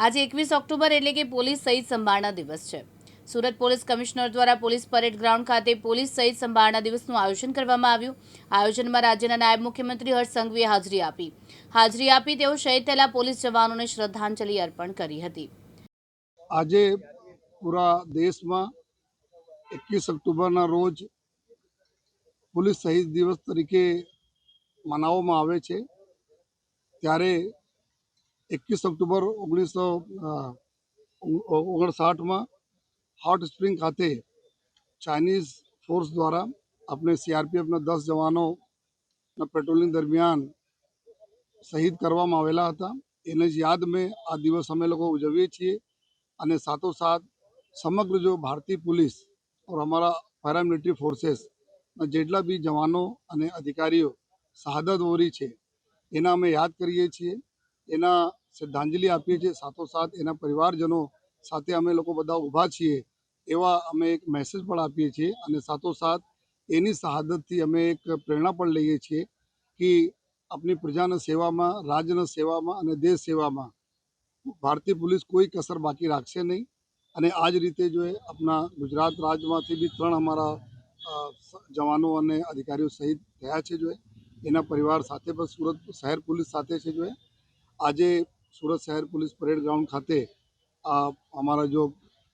આજે 21 ઓક્ટોબર એટલે કે પોલીસ શહીદ સંભાળના દિવસ છે। સુરત પોલીસ કમિશનર દ્વારા પોલીસ પરેડ ગ્રાઉન્ડ ખાતે પોલીસ શહીદ સંભાળના દિવસનું આયોજન કરવામાં આવ્યું। આયોજનમાં રાજ્યના નાયબ મુખ્યમંત્રી હર્ષ સંઘવીએ હાજરી આપી તેઓ શહીદ થયેલા પોલીસ જવાનોને શ્રદ્ધાંજલિ અર્પણ કરી હતી। આજે પૂરા દેશમાં 21 ઓક્ટોબરના રોજ પોલીસ શહીદ દિવસ તરીકે મનાવવામાં આવે છે। ત્યારે 21 ઓક્ટોબર 1959માં હોટ સ્પ્રિંગ ખાતે ચાઇનીઝ ફોર્સ દ્વારા આપણે સીઆરપીએફના 10 જવાનોના પેટ્રોલિંગ દરમિયાન શહીદ કરવામાં આવેલા હતા। એને જ યાદ में આ દિવસ અમે લોકો ઉજવીએ છીએ અને સાથોસાથ સમગ્ર જો ભારતીય पुलिस और हमारा पैरामिलिट्री फोर्सेस જેટલા બી જવાનો અને અધિકારીઓ શહાદત વોરી છે એના અમે યાદ કરીએ છીએ, એના શ્રદ્ધાંજલિ આપીએ છીએ। સાથોસાથ એના પરિવારજનો સાથે અમે લોકો બધા ઊભા છીએ એવા અમે એક મેસેજ પણ આપીએ છીએ અને સાથોસાથ એની શહાદતથી અમે એક પ્રેરણા પણ લઈએ છીએ કે આપણી પ્રજાના સેવામાં, રાજ્યના સેવામાં અને દેશ સેવામાં ભારતીય પોલીસ કોઈ કસર બાકી રાખશે નહીં। અને આ જ રીતે જો આપણા ગુજરાત રાજ્યમાંથી બી 3 અમારા જવાનો અને અધિકારીઓ શહીદ થયા છે। જો એના પરિવાર સાથે પણ સુરત શહેર પોલીસ સાથે છે। જો આજે સુરત શહેર પોલીસ પરેડ ગ્રાઉન્ડ ખાતે અમારા જો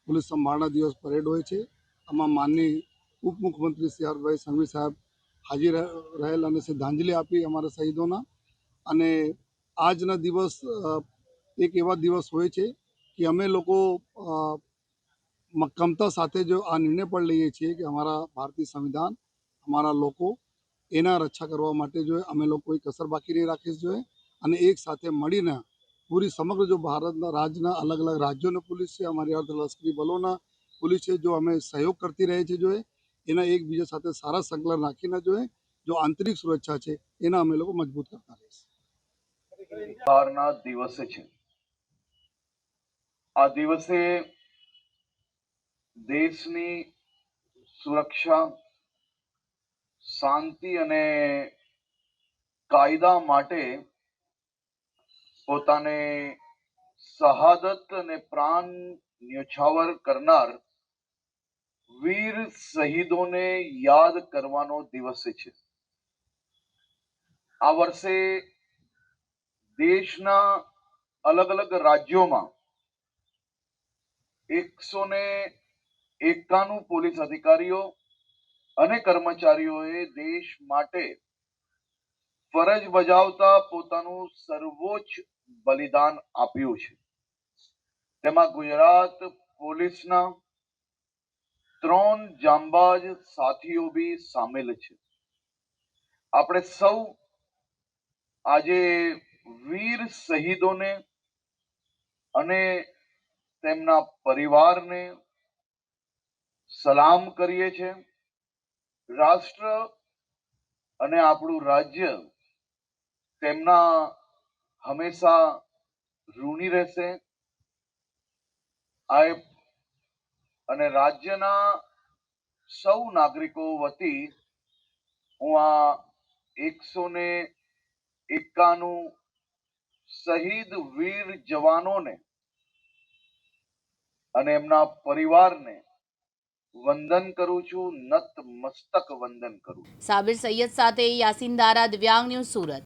પોલીસ સંભાળના દિવસ પરેડ હોય છે। આમાં માનનીય ઉપ મુખ્યમંત્રી શ્રી હર્ષભાઈ સંઘવી સાહેબ હાજર રહેલ અને શ્રદ્ધાંજલિ આપી અમારા શહીદોના। અને આજના દિવસ એક એવા દિવસ હોય છે કે અમે લોકો મક્કમતા સાથે જો આ નિર્ણય પણ લઈએ છીએ કે અમારા ભારતીય સંવિધાન, અમારા લોકો એના રક્ષા કરવા માટે જો અમે લોકો કોઈ કસર બાકી નહીં રાખીશ જોઈએ અને એક સાથે મળીને પૂરી સમગ્ર જો ભારતના રાજ્યના અલગ અલગ રાજ્યોની પોલીસ છે, અમારી અર્ધલશ્કરી બલોના પોલીસ છે, જો અમે સહયોગ કરતી રહે છે જોઈએ એના એકબીજા સાથે સારા સંકલન રાખીને જોઈએ જો આંતરિક સુરક્ષા છે એના અમે લોકો મજબૂત કરતા રહીશું। દિવસે છે આ દિવસે દેશની સુરક્ષા, શાંતિ અને કાયદા માટે પોતાને શહાદત અને પ્રાણ ન્યોછાવર કરનાર વીર શહીદોને યાદ કરવાનો દિવસ છે। આ વર્ષે દેશના અલગ અલગ રાજ્યોમાં 191 પોલીસ અધિકારીઓ અને કર્મચારીઓએ દેશ માટે ફરજ બજાવતા પોતાનું સર્વોચ્ચ બલિદાન આપ્યું છે। તેમાં ગુજરાત પોલીસના 3 જાંબાજ સાથીઓ બી સામેલ છે। આપણે સૌ આજે વીર શહીદોને અને તેમના પરિવારને સલામ કરીએ છીએ। રાષ્ટ્ર અને આપણું રાજ્ય તેમના હંમેશા ઋણી રહેશે। અને રાજ્યના સૌ નાગરિકો વતી હું આ 191 શહીદ વીર જવાનોને અને એમના પરિવારને વંદન કરું છું, નત મસ્તક વંદન કરું। સાબિર સૈયદ સાથે યાસીન દારા, દિવ્યાંગ ન્યૂઝ, સુરત।